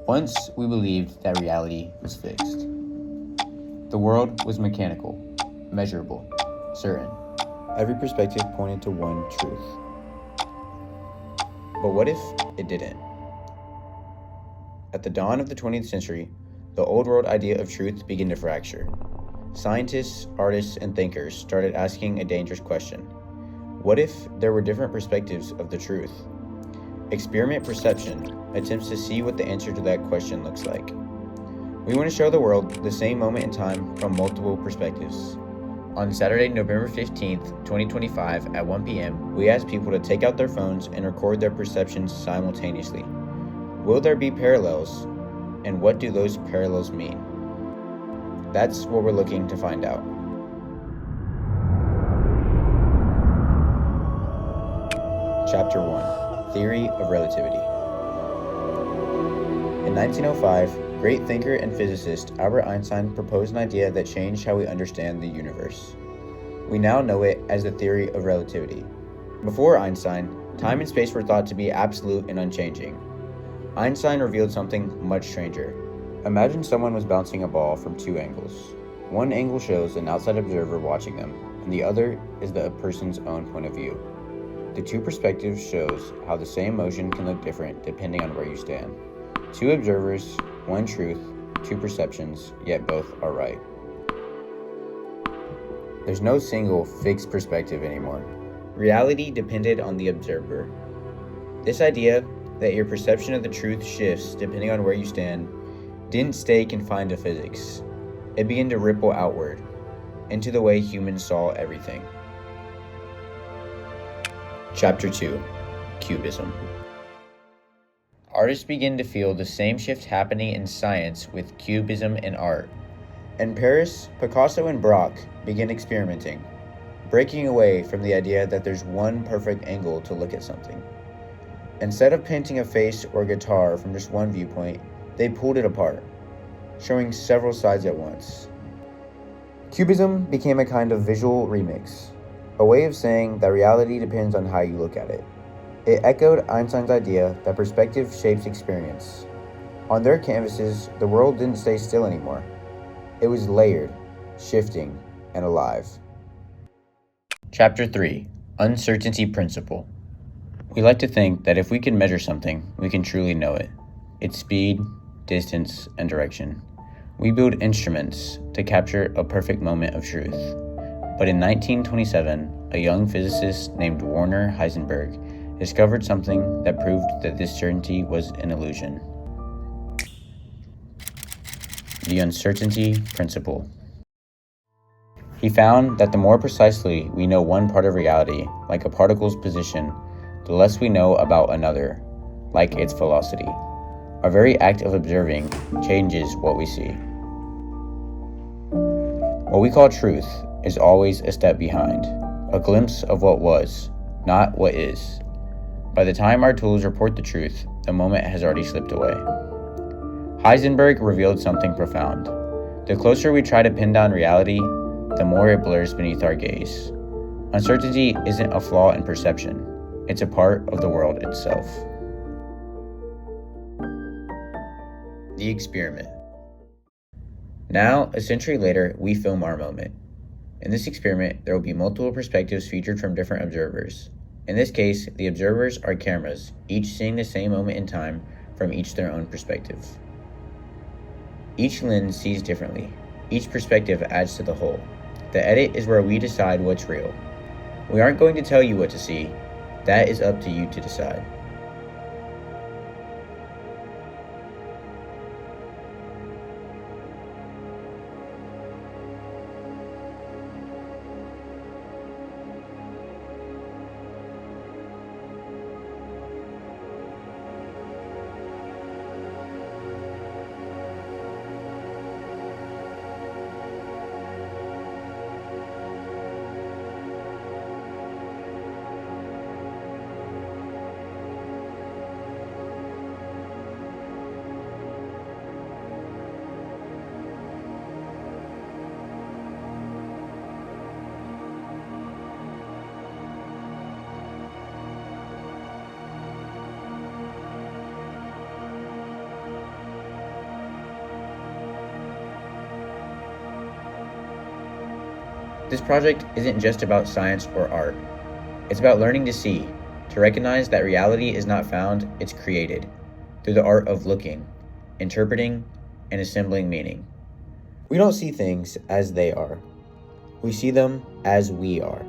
Once we believed that reality was fixed. The world was mechanical, measurable, certain. Every perspective pointed to one truth. But what if it didn't? At the dawn of the 20th century, the old world idea of truth began to fracture. Scientists, artists, and thinkers started asking a dangerous question. What if there were different perspectives of the truth? Experiment perception attempts to see what the answer to that question looks like. We want to show the world the same moment in time from multiple perspectives. On Saturday, November 15th, 2025 at 1 p.m., we asked people to take out their phones and record their perceptions simultaneously. Will there be parallels? And what do those parallels mean? That's what we're looking to find out. Chapter 1: Theory of Relativity. In 1905, great thinker and physicist Albert Einstein proposed an idea that changed how we understand the universe. We now know it as the theory of relativity. Before Einstein, time and space were thought to be absolute and unchanging. Einstein revealed something much stranger. Imagine someone was bouncing a ball from two angles. One angle shows an outside observer watching them, and the other is the person's own point of view. The two perspectives shows how the same motion can look different depending on where you stand. Two observers, one truth, two perceptions, yet both are right. There's no single fixed perspective anymore. Reality depended on the observer. This idea that your perception of the truth shifts depending on where you stand didn't stay confined to physics. It began to ripple outward into the way humans saw everything. Chapter 2: Cubism. Artists begin to feel the same shift happening in science with Cubism and art. In Paris, Picasso and Braque begin experimenting, breaking away from the idea that there's one perfect angle to look at something. Instead of painting a face or guitar from just one viewpoint, they pulled it apart, showing several sides at once. Cubism became a kind of visual remix, a way of saying that reality depends on how you look at it. It echoed Einstein's idea that perspective shapes experience. On their canvases, the world didn't stay still anymore. It was layered, shifting, and alive. Chapter 3: Uncertainty Principle. We like to think that if we can measure something, we can truly know it. Its speed, distance, and direction. We build instruments to capture a perfect moment of truth. But in 1927, a young physicist named Werner Heisenberg discovered something that proved that this certainty was an illusion. The uncertainty principle. He found that the more precisely we know one part of reality, like a particle's position, the less we know about another, like its velocity. Our very act of observing changes what we see. What we call truth is always a step behind, a glimpse of what was, not what is. By the time our tools report the truth, the moment has already slipped away. Heisenberg revealed something profound. The closer we try to pin down reality, the more it blurs beneath our gaze. Uncertainty isn't a flaw in perception. It's a part of the world itself. The experiment. Now, a century later, we film our moment. In this experiment, there will be multiple perspectives featured from different observers. In this case, the observers are cameras, each seeing the same moment in time from each their own perspective. Each lens sees differently. Each perspective adds to the whole. The edit is where we decide what's real. We aren't going to tell you what to see. That is up to you to decide. This project isn't just about science or art. It's about learning to see, to recognize that reality is not found, it's created, through the art of looking, interpreting, and assembling meaning. We don't see things as they are. We see them as we are.